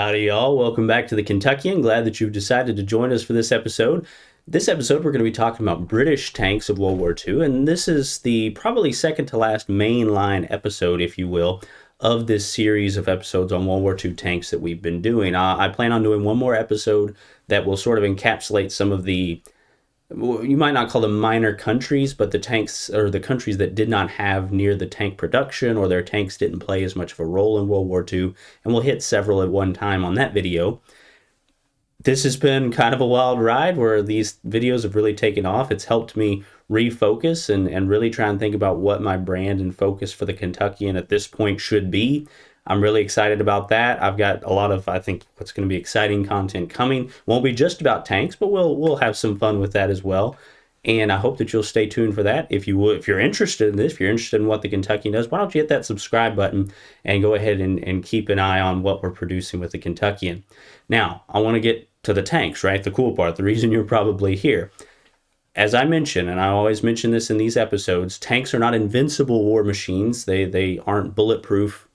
Howdy, y'all. Welcome back to the Kentuckian. Glad that you've decided to join us for this episode. This episode, we're going to be talking about British tanks of World War II, and this is the probably second to last mainline episode, if you will, of this series of episodes on World War II tanks that we've been doing. I plan on doing one more episode that will sort of encapsulate some of the, you might not call them minor countries, but the tanks or the countries that did not have near the tank production or their tanks didn't play as much of a role in World War II, and we'll hit several at one time on that video. This has been kind of a wild ride where these videos have really taken off. It's helped me refocus and really try and think about what my brand and focus for the Kentuckian at this point should be. I'm really excited about that. I've got a lot of, I think, what's going to be exciting content coming. Won't be just about tanks, but we'll have some fun with that as well. And I hope that you'll stay tuned for that. If you're interested in this, if you're interested in what the Kentuckian does, why don't you hit that subscribe button and go ahead and keep an eye on what we're producing with the Kentuckian. Now, I want to get to the tanks, right? The cool part, the reason you're probably here. As I mentioned, and I always mention this in these episodes, tanks are not invincible war machines. They aren't bulletproof,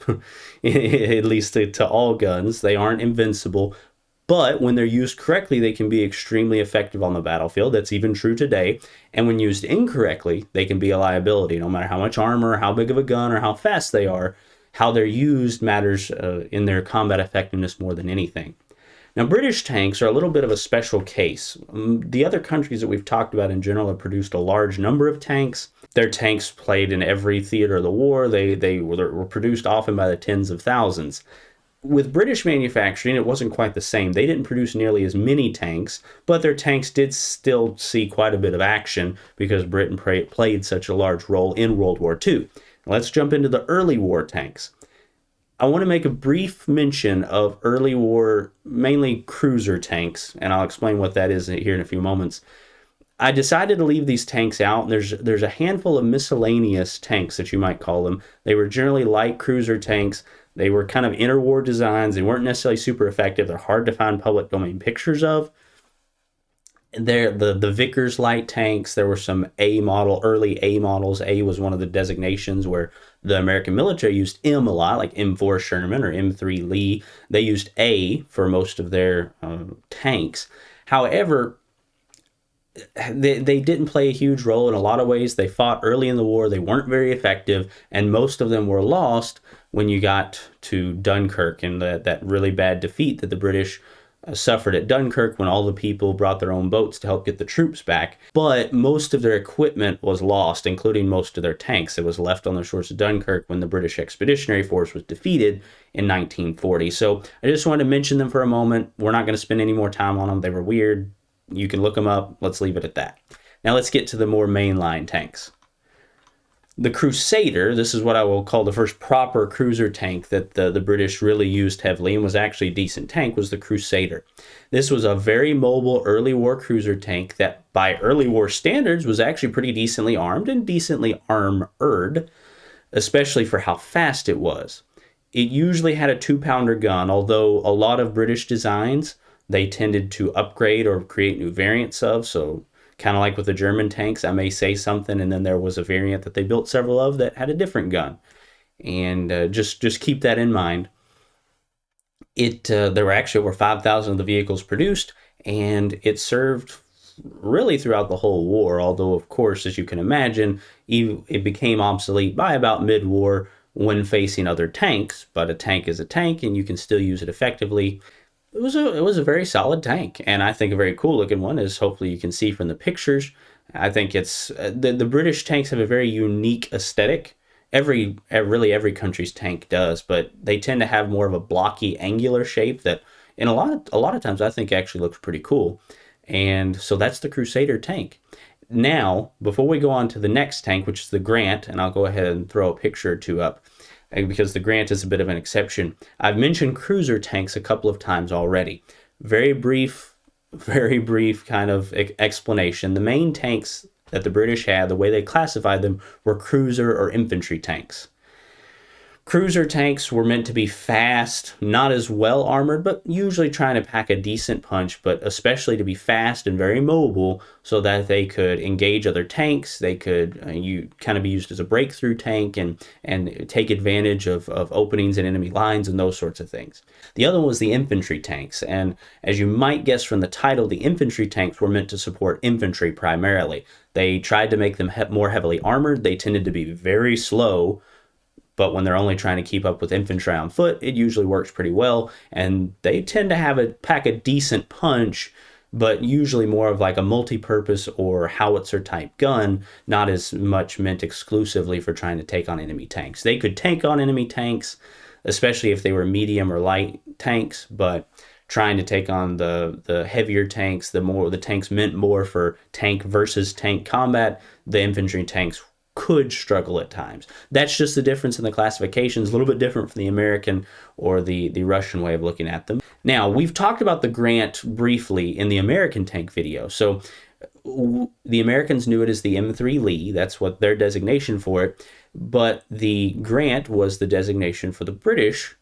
at least to all guns. They aren't invincible. But when they're used correctly, they can be extremely effective on the battlefield. That's even true today. And when used incorrectly, they can be a liability. No matter how much armor, how big of a gun, or how fast they are, how they're used matters in their combat effectiveness more than anything. Now, British tanks are a little bit of a special case. The other countries that we've talked about in general have produced a large number of tanks. Their tanks played in every theater of the war. They were produced often by the tens of thousands. With British manufacturing, it wasn't quite the same. They didn't produce nearly as many tanks, but their tanks did still see quite a bit of action because Britain played such a large role in World War II. Let's jump into the early war tanks. I want to make a brief mention of early war, mainly cruiser tanks, and I'll explain what that is here in a few moments. I decided to leave these tanks out. There's a handful of miscellaneous tanks that you might call them. They were generally light cruiser tanks. They were kind of interwar designs. They weren't necessarily super effective. They're hard to find public domain pictures of. The Vickers light tanks, there were some early A models. A was one of the designations where the American military used M a lot, like M4 Sherman or M3 Lee. They used A for most of their tanks. However, they didn't play a huge role in a lot of ways. They fought early in the war. They weren't very effective, and most of them were lost when you got to Dunkirk and that really bad defeat that the British suffered at Dunkirk when all the people brought their own boats to help get the troops back. But most of their equipment was lost, including most of their tanks. It was left on the shores of Dunkirk when the British Expeditionary Force was defeated in 1940. So I just wanted to mention them for a moment. We're not going to spend any more time on them. They were weird. You can look them up. Let's leave it at that. Now let's get to the more mainline tanks. The Crusader, this is what I will call the first proper cruiser tank that the British really used heavily and was actually a decent tank, was the Crusader. This was a very mobile early war cruiser tank that by early war standards was actually pretty decently armed and decently armored, especially for how fast it was. It usually had a 2-pounder gun, although a lot of British designs they tended to upgrade or create new variants of, so kind of like with the German tanks, I may say something, and then there was a variant that they built several of that had a different gun. And just keep that in mind. There were actually over 5,000 of the vehicles produced, and it served really throughout the whole war, although, of course, as you can imagine, it became obsolete by about mid-war when facing other tanks. But a tank is a tank, and you can still use it effectively. It was a very solid tank, and I think a very cool looking one, as hopefully you can see from the pictures. I think it's the British tanks have a very unique aesthetic. Really every country's tank does, but they tend to have more of a blocky, angular shape that, in a lot of times, I think actually looks pretty cool. And so that's the Crusader tank. Now, before we go on to the next tank, which is the Grant, and I'll go ahead and throw a picture or two up, because the Grant is a bit of an exception. I've mentioned cruiser tanks a couple of times already. Very brief kind of explanation. The main tanks that the British had, the way they classified them, were cruiser or infantry tanks. Cruiser tanks were meant to be fast, not as well armored, but usually trying to pack a decent punch, but especially to be fast and very mobile so that they could engage other tanks. They could you kind of be used as a breakthrough tank and take advantage of openings in enemy lines and those sorts of things. The other one was the infantry tanks, and as you might guess from the title, the infantry tanks were meant to support infantry primarily. They tried to make them more heavily armored. They tended to be very slow, but when they're only trying to keep up with infantry on foot, it usually works pretty well. And they tend to pack a decent punch, but usually more of like a multi-purpose or howitzer type gun, not as much meant exclusively for trying to take on enemy tanks. They could tank on enemy tanks, especially if they were medium or light tanks, but trying to take on the heavier tanks, the tanks meant more for tank versus tank combat, the infantry tanks could struggle at times. That's just the difference in the classifications, a little bit different from the American or the Russian way of looking at them. Now, we've talked about the Grant briefly in the American tank video. So the Americans knew it as the M3 Lee. That's what their designation for it. But the Grant was the designation for the British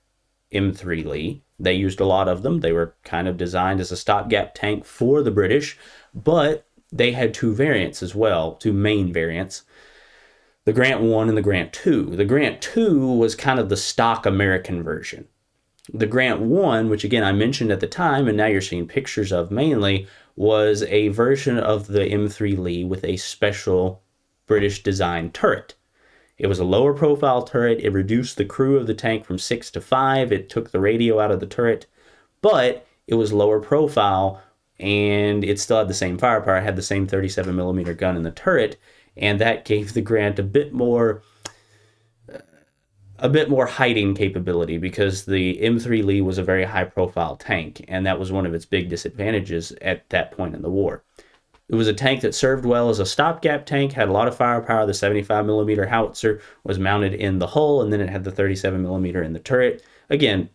M3 Lee. They used a lot of them. They were kind of designed as a stopgap tank for the British, but they had two variants as well, two main variants. The Grant 1 and the Grant 2. The Grant 2 was kind of the stock American version. The Grant 1, which again I mentioned at the time, and now you're seeing pictures of mainly, was a version of the M3 Lee with a special British design turret. It was a lower profile turret. It reduced the crew of the tank from 6 to 5. It took the radio out of the turret, but it was lower profile and it still had the same firepower. It had the same 37 millimeter gun in the turret. And that gave the Grant a bit more hiding capability because the M3 Lee was a very high-profile tank, and that was one of its big disadvantages at that point in the war. It was a tank that served well as a stopgap tank, had a lot of firepower. The 75 millimeter howitzer was mounted in the hull, and then it had the 37 millimeter in the turret. Again,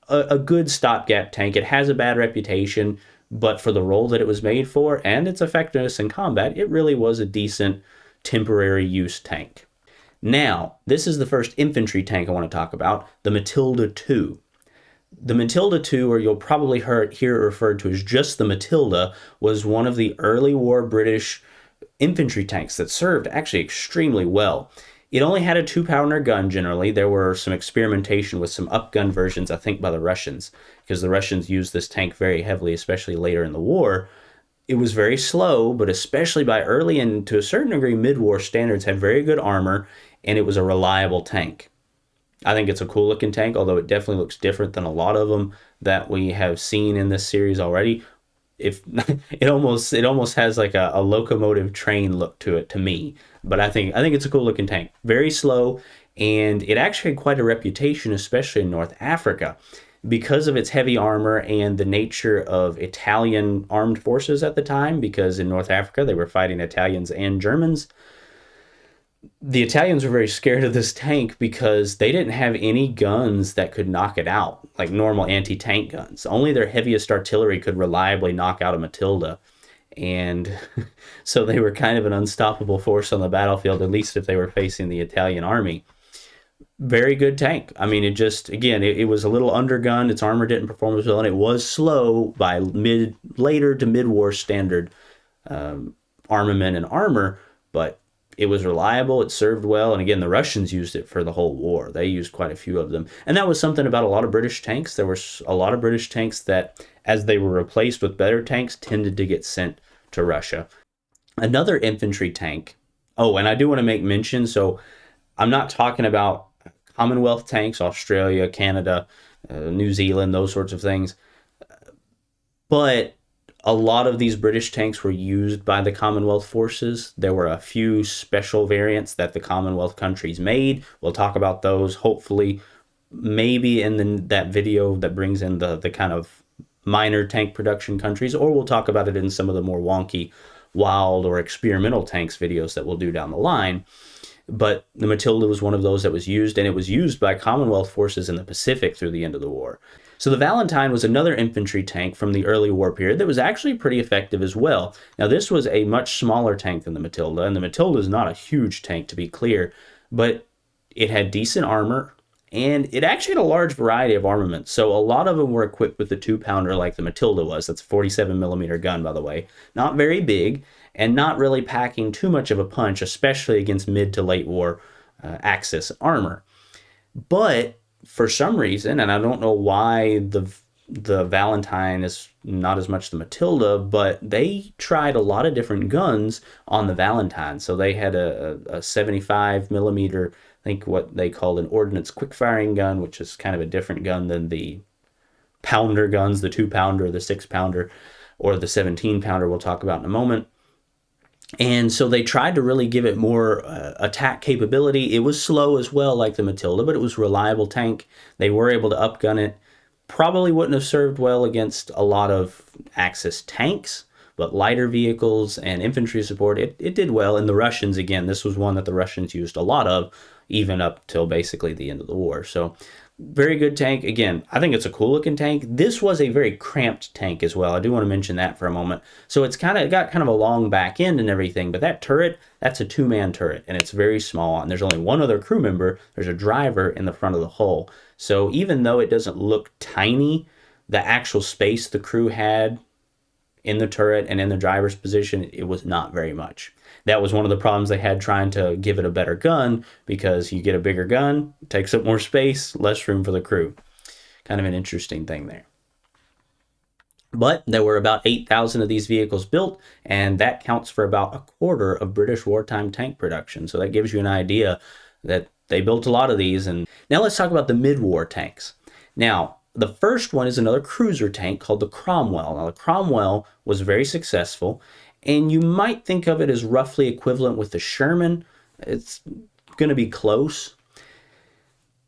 a good stopgap tank. It has a bad reputation, but for the role that it was made for and its effectiveness in combat, it really was a decent temporary use tank. Now, this is the first infantry tank I want to talk about, the Matilda II. The Matilda II, or you'll probably hear it referred to as just the Matilda, was one of the early war British infantry tanks that served actually extremely well. It only had a 2-pounder gun generally. There were some experimentation with some upgun versions, I think, by the Russians, because the Russians used this tank very heavily, especially later in the war. It was very slow, but especially by early and to a certain degree mid-war standards, had very good armor, and it was a reliable tank. I think it's a cool looking tank, although it definitely looks different than a lot of them that we have seen in this series already. If it almost has like a locomotive train look to it to me, but I think it's a cool looking tank. Very slow, and it actually had quite a reputation, especially in North Africa, because of its heavy armor and the nature of Italian armed forces at the time, because in North Africa they were fighting Italians and Germans. The Italians were very scared of this tank because they didn't have any guns that could knock it out, like normal anti-tank guns. Only their heaviest artillery could reliably knock out a Matilda. And so they were kind of an unstoppable force on the battlefield, at least if they were facing the Italian army. Very good tank. I mean, it was a little undergunned. Its armor didn't perform as well, and it was slow by later to mid-war standard armament and armor, but it was reliable. It served well, and again, the Russians used it for the whole war. They used quite a few of them, and that was something about a lot of British tanks. There were a lot of British tanks that, as they were replaced with better tanks, tended to get sent to Russia. Another infantry tank. Oh, and I do want to make mention, so I'm not talking about Commonwealth tanks, Australia, Canada, New Zealand, those sorts of things. But a lot of these British tanks were used by the Commonwealth forces. There were a few special variants that the Commonwealth countries made. We'll talk about those, hopefully, maybe in that video that brings in the kind of minor tank production countries, or we'll talk about it in some of the more wonky, wild, or experimental tanks videos that we'll do down the line. But the Matilda was one of those that was used, and it was used by Commonwealth forces in the Pacific through the end of the war. So the Valentine was another infantry tank from the early war period that was actually pretty effective as well. Now, this was a much smaller tank than the Matilda, and the Matilda is not a huge tank, to be clear, but it had decent armor, And it actually had a large variety of armaments. So a lot of them were equipped with the 2-pounder like the Matilda was. That's a 47 millimeter gun, by the way. Not very big and not really packing too much of a punch, especially against mid to late war Axis armor. But for some reason, and I don't know why the Valentine is not as much the Matilda, but they tried a lot of different guns on the Valentine. So they had a 75 millimeter, I think what they called an ordnance quick firing gun, which is kind of a different gun than the pounder guns, the 2-pounder, the 6-pounder, or the 17-pounder we'll talk about in a moment. And so they tried to really give it more attack capability. It was slow as well, like the Matilda, but it was a reliable tank. They were able to upgun it. Probably wouldn't have served well against a lot of Axis tanks, but lighter vehicles and infantry support, it did well. And the Russians, again, this was one that the Russians used a lot of, even up till basically the end of the war. So very good tank. Again, I think it's a cool looking tank. This was a very cramped tank as well. I do want to mention that for a moment. So it's got kind of a long back end and everything, but that turret, that's a 2-man turret and it's very small. And there's only one other crew member. There's a driver in the front of the hull. So even though it doesn't look tiny, the actual space the crew had in the turret and in the driver's position, it was not very much. That was one of the problems they had trying to give it a better gun, because you get a bigger gun, it takes up more space, less room for the crew. Kind of an interesting thing there. But there were about 8,000 of these vehicles built, and that counts for about a quarter of British wartime tank production. So that gives you an idea that they built a lot of these. And now let's talk about the mid-war tanks. Now, the first one is another cruiser tank called the Cromwell. Now, the Cromwell was very successful, and you might think of it as roughly equivalent with the Sherman. It's going to be close.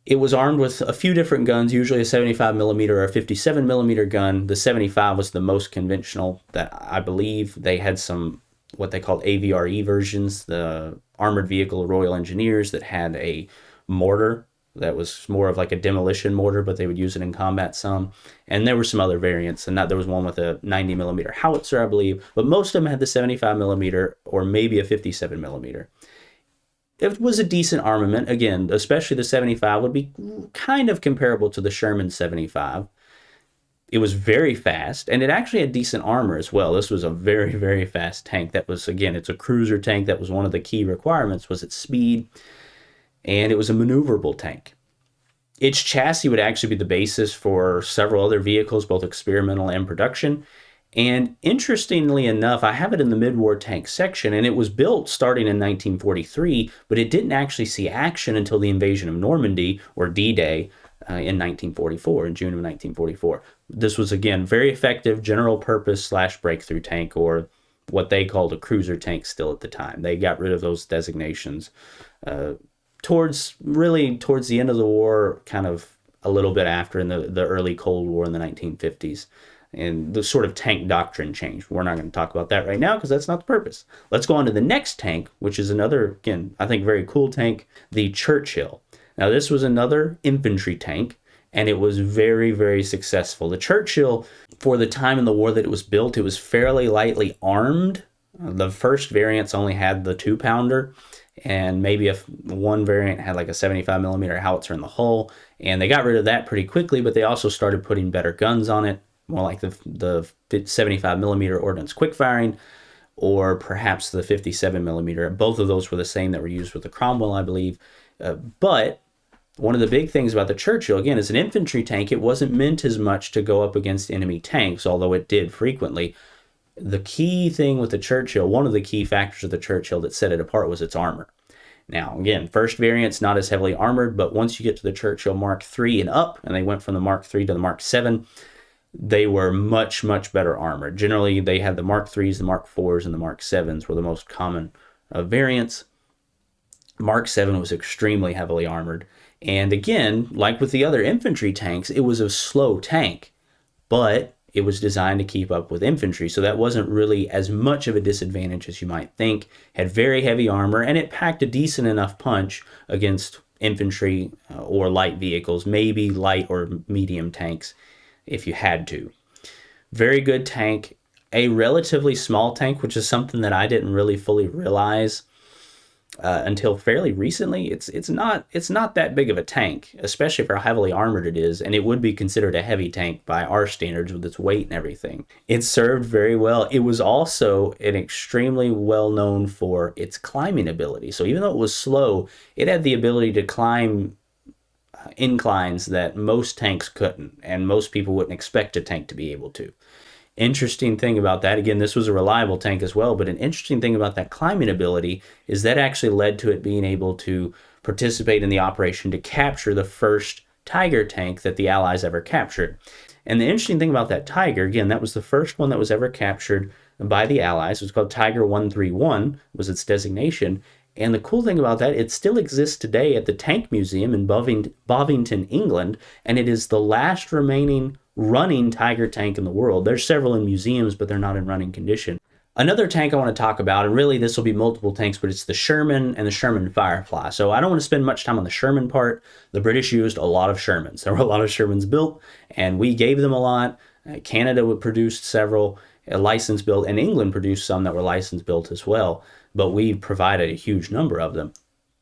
It was armed with a few different guns, usually a 75 millimeter or a 57 millimeter gun. The 75 was the most conventional that I believe. They had some what they called AVRE versions, the Armored Vehicle Royal Engineers, that had a mortar that was more of like a demolition mortar, but they would use it in combat some. And there were some other variants, and there was one with a 90 millimeter howitzer, I believe, but most of them had the 75 millimeter or maybe a 57 millimeter. It was a decent armament. Again, especially the 75 would be kind of comparable to the Sherman 75. It was very fast, and it actually had decent armor as well. This was a very, very fast tank. That was, again, it's a cruiser tank. That was one of the key requirements, was its speed, and it was a maneuverable tank. Its chassis would actually be the basis for several other vehicles, both experimental and production. And interestingly enough, I have it in the mid-war tank section, and it was built starting in 1943, but it didn't actually see action until the invasion of Normandy, or D-Day, in 1944, in June of 1944. This was, again, very effective general purpose / breakthrough tank, or what they called a cruiser tank still at the time. They got rid of those designations towards the end of the war, kind of a little bit after, in the early Cold War in the 1950s. And the sort of tank doctrine changed. We're not going to talk about that right now because that's not the purpose. Let's go on to the next tank, which is another, again, I think very cool tank, the Churchill. Now, this was another infantry tank, and it was very, very successful. The Churchill, for the time in the war that it was built, it was fairly lightly armed. The first variants only had the 2-pounder, and maybe one variant had like a 75 millimeter howitzer in the hull, and they got rid of that pretty quickly, but they also started putting better guns on it, more like the 75 millimeter ordnance quick firing, or perhaps the 57 millimeter. Both of those were the same that were used with the Cromwell, I believe. But one of the big things about the Churchill, again, as an infantry tank, it wasn't meant as much to go up against enemy tanks, although it did frequently. The key thing with the Churchill, one of the key factors of the Churchill that set it apart, was its armor. Now, again, first variant's not as heavily armored, but once you get to the Churchill Mark III and up, and they went from the Mark III to the Mark VII, they were much, much better armored. Generally, they had the Mark IIIs, the Mark IVs, and the Mark VIIs were the most common variants. Mark VII was extremely heavily armored. And again, like with the other infantry tanks, it was a slow tank, but it was designed to keep up with infantry. So that wasn't really as much of a disadvantage as you might think. Had very heavy armor, and it packed a decent enough punch against infantry or light vehicles, maybe light or medium tanks if you had to. Very good tank. A relatively small tank, which is something that I didn't really fully realize. until fairly recently, it's not that big of a tank, especially for how heavily armored it is, and it would be considered a heavy tank by our standards with its weight and everything. It served very well. It was also an extremely well known for its climbing ability. So even though it was slow, it had the ability to climb inclines that most tanks couldn't, and most people wouldn't expect a tank to be able to. Interesting thing about that, again, this was a reliable tank as well, but an interesting thing about that climbing ability is that actually led to it being able to participate in the operation to capture the first Tiger tank that the Allies ever captured. And the interesting thing about that Tiger, again, that was the first one that was ever captured by the Allies. It was called Tiger 131, was its designation. And the cool thing about that, it still exists today at the Tank Museum in Bovington, England, and it is the last remaining running Tiger tank in the world. There's several in museums, but they're not in running condition. Another tank I want to talk about, and really this will be multiple tanks, but it's the Sherman and the Sherman Firefly. So I don't want to spend much time on the Sherman part. The British used a lot of Shermans. There were a lot of Shermans built, and we gave them a lot. Canada would produce several license built, and England produced some that were license built as well, but we provided a huge number of them.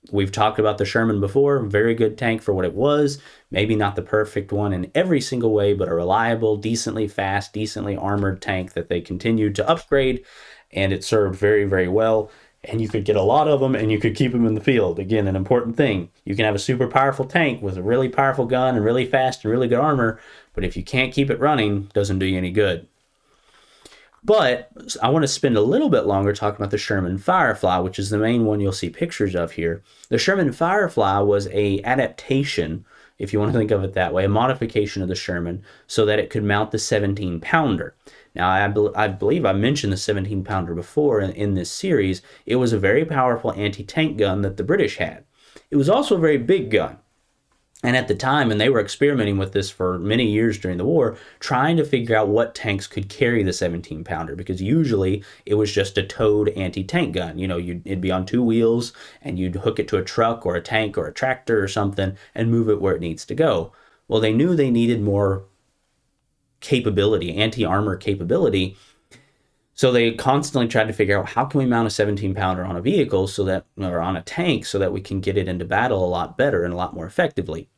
We've talked about the Sherman before, very good tank for what it was, maybe not the perfect one in every single way, but a reliable, decently fast, decently armored tank that they continued to upgrade, and it served very, very well, and you could get a lot of them, and you could keep them in the field. Again, an important thing, you can have a super powerful tank with a really powerful gun and really fast and really good armor, but if you can't keep it running, it doesn't do you any good. But I want to spend a little bit longer talking about the Sherman Firefly, which is the main one you'll see pictures of here. The Sherman Firefly was an adaptation, if you want to think of it that way, a modification of the Sherman so that it could mount the 17-pounder. Now, I believe I mentioned the 17-pounder before in this series. It was a very powerful anti-tank gun that the British had. It was also a very big gun. And at the time, and they were experimenting with this for many years during the war, trying to figure out what tanks could carry the 17-pounder, because usually it was just a towed anti-tank gun. You know, it'd be on two wheels, and you'd hook it to a truck or a tank or a tractor or something and move it where it needs to go. Well, they knew they needed more capability, anti-armor capability, so they constantly tried to figure out how can we mount a 17-pounder on a vehicle so that, or on a tank, so that we can get it into battle a lot better and a lot more effectively.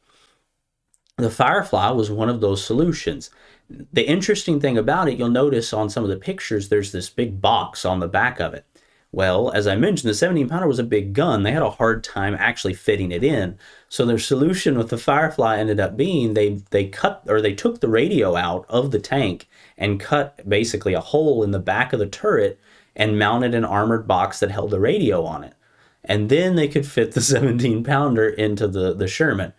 The Firefly was one of those solutions. The interesting thing about it, you'll notice on some of the pictures, there's this big box on the back of it. Well, as I mentioned, the 17-pounder was a big gun. They had a hard time actually fitting it in. So their solution with the Firefly ended up being they took the radio out of the tank and cut basically a hole in the back of the turret and mounted an armored box that held the radio on it. And then they could fit the 17-pounder into the Sherman.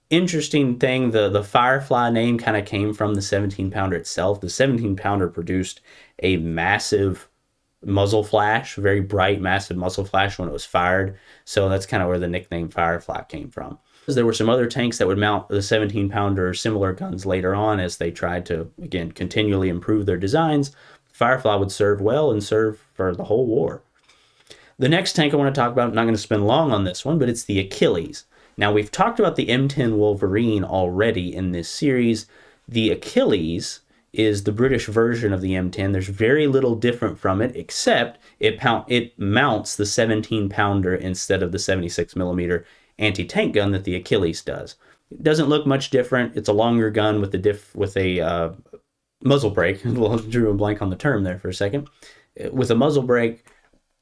Interesting thing, the Firefly name kind of came from the 17-pounder itself. The 17-pounder produced a massive muzzle flash, very bright, massive muzzle flash when it was fired. So that's kind of where the nickname Firefly came from. There were some other tanks that would mount the 17-pounder or similar guns later on as they tried to, again, continually improve their designs. Firefly would serve well and serve for the whole war. The next tank I want to talk about, I'm not going to spend long on this one, but it's the Achilles. Now, we've talked about the M10 Wolverine already in this series. The Achilles is the British version of the M10. There's very little different from it, except it mounts the 17-pounder instead of the 76mm anti-tank gun that the Achilles does. It doesn't look much different. It's a longer gun with a muzzle brake. Well, I drew a blank on the term there for a second. With a muzzle brake,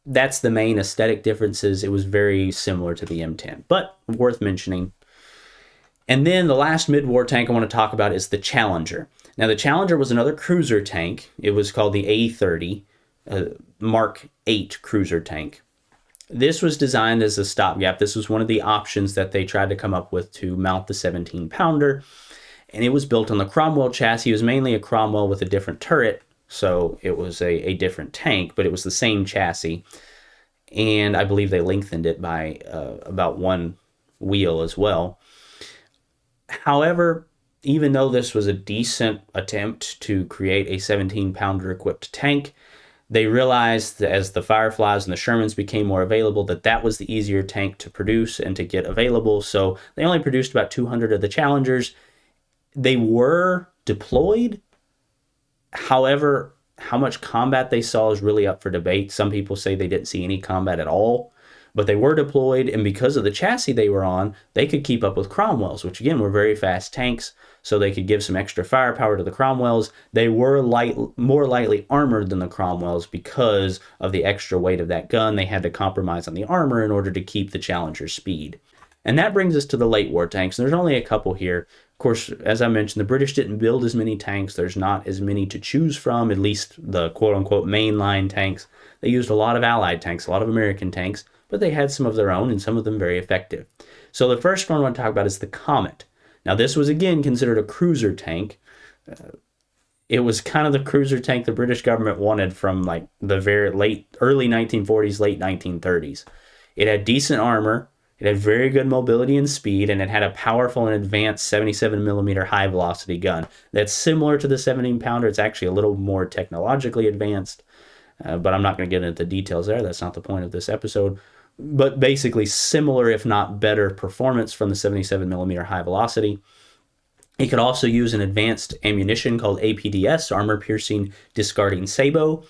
that's the main aesthetic differences. It was very similar to the M10, but worth mentioning. And then the last mid-war tank I want to talk about is the Challenger. Now, the Challenger was another cruiser tank. It was called the A30, Mark 8 cruiser tank. This was designed as a stopgap. This was one of the options that they tried to come up with to mount the 17-pounder. And it was built on the Cromwell chassis. It was mainly a Cromwell with a different turret, so it was a different tank, but it was the same chassis. And I believe they lengthened it by about one wheel as well. However, even though this was a decent attempt to create a 17-pounder equipped tank, they realized that as the Fireflies and the Shermans became more available, that was the easier tank to produce and to get available. So they only produced about 200 of the Challengers. They were deployed. However, how much combat they saw is really up for debate. Some people say they didn't see any combat at all, but they were deployed, and because of the chassis they were on, they could keep up with Cromwell's, which again were very fast tanks, so they could give some extra firepower to the Cromwells. They were more lightly armored than the Cromwells because of the extra weight of that gun. They had to compromise on the armor in order to keep the Challenger's speed. And that brings us to the late war tanks. There's only a couple here. Of course, as I mentioned, the British didn't build as many tanks. There's not as many to choose from, at least the quote-unquote mainline tanks. They used a lot of Allied tanks, a lot of American tanks, but they had some of their own, and some of them very effective. So the first one I want to talk about is the Comet. Now, this was, again, considered a cruiser tank. It was kind of the cruiser tank the British government wanted from like the early 1940s, late 1930s. It had decent armor. It had very good mobility and speed, and it had a powerful and advanced 77 millimeter high velocity gun. That's similar to the 17-pounder. It's actually a little more technologically advanced, but I'm not going to get into the details there. That's not the point of this episode. But basically similar, if not better, performance from the 77 millimeter high velocity. It could also use an advanced ammunition called APDS, armor piercing discarding sabot,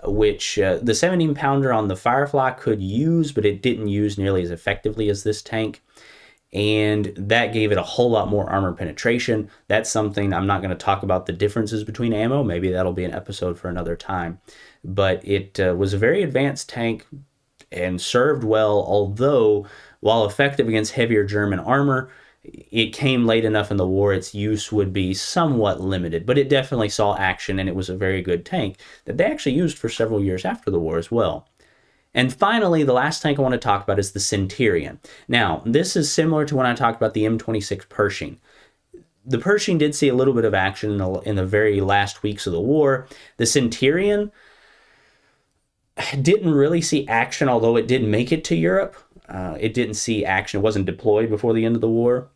which the 17-pounder on the Firefly could use, but it didn't use nearly as effectively as this tank. And that gave it a whole lot more armor penetration. That's something I'm not going to talk about the differences between ammo. Maybe that'll be an episode for another time. But it was a very advanced tank and served well, although while effective against heavier German armor, it came late enough in the war its use would be somewhat limited, but it definitely saw action, and it was a very good tank that they actually used for several years after the war as well. And finally, the last tank I want to talk about is the Centurion. Now, this is similar to when I talked about the M26 Pershing. The Pershing did see a little bit of action in the very last weeks of the war. The Centurion didn't really see action, although it did make it to Europe. It didn't see action. It wasn't deployed before the end of the war.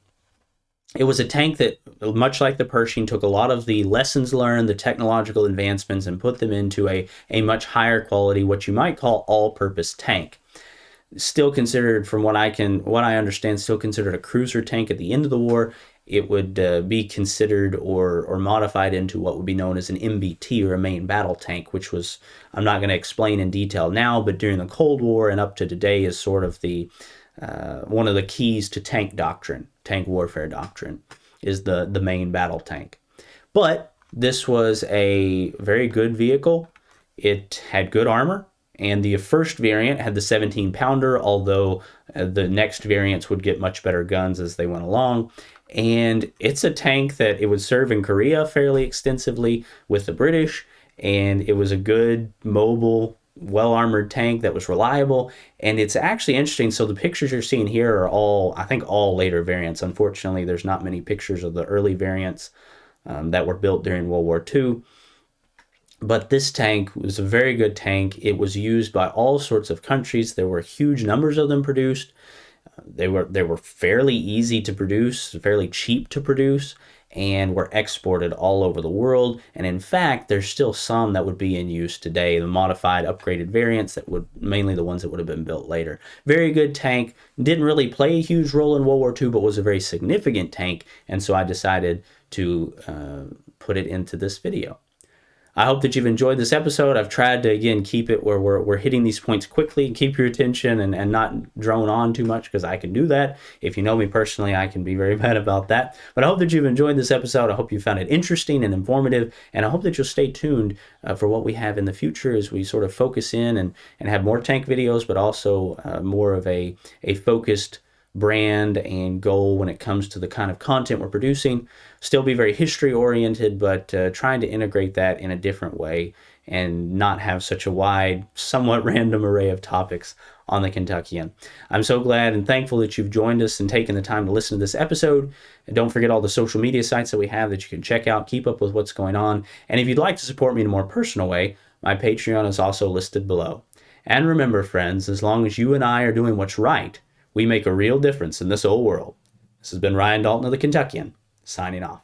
It was a tank that, much like the Pershing, took a lot of the lessons learned, the technological advancements, and put them into a much higher quality, what you might call all-purpose tank. Still considered, from what I understand, still considered a cruiser tank at the end of the war. It would be considered or modified into what would be known as an MBT, or a main battle tank, which was, I'm not going to explain in detail now, but during the Cold War and up to today is sort of the one of the keys to tank doctrine, tank warfare doctrine, is the main battle tank. But this was a very good vehicle. It had good armor, and the first variant had the 17-pounder, although the next variants would get much better guns as they went along. And it's a tank that it would serve in Korea fairly extensively with the British, and it was a good, mobile, well-armored tank that was reliable. And it's actually interesting. So the pictures you're seeing here are all, I think, all later variants. Unfortunately, there's not many pictures of the early variants that were built during World War II. But this tank was a very good tank. It was used by all sorts of countries. There were huge numbers of them produced. They were fairly easy to produce, fairly cheap to produce, and were exported all over the world. And in fact, there's still some that would be in use today, the modified, upgraded variants that would, mainly the ones that would have been built later. Very good tank. Didn't really play a huge role in World War II, but was a very significant tank, and so I decided to put it into this video. I hope that you've enjoyed this episode. I've tried to, again, keep it where we're hitting these points quickly and keep your attention and not drone on too much, because I can do that. If you know me personally, I can be very bad about that. But I hope that you've enjoyed this episode. I hope you found it interesting and informative, and I hope that you'll stay tuned for what we have in the future as we sort of focus in and have more tank videos, but also more of a focused brand and goal when it comes to the kind of content we're producing. Still be very history oriented, but trying to integrate that in a different way and not have such a wide, somewhat random array of topics on the Kentuckian. I'm so glad and thankful that you've joined us and taken the time to listen to this episode. And don't forget all the social media sites that we have that you can check out, keep up with what's going on. And if you'd like to support me in a more personal way, my Patreon is also listed below. And remember, friends, as long as you and I are doing what's right, we make a real difference in this old world. This has been Ryan Dalton of the Kentuckian, signing off.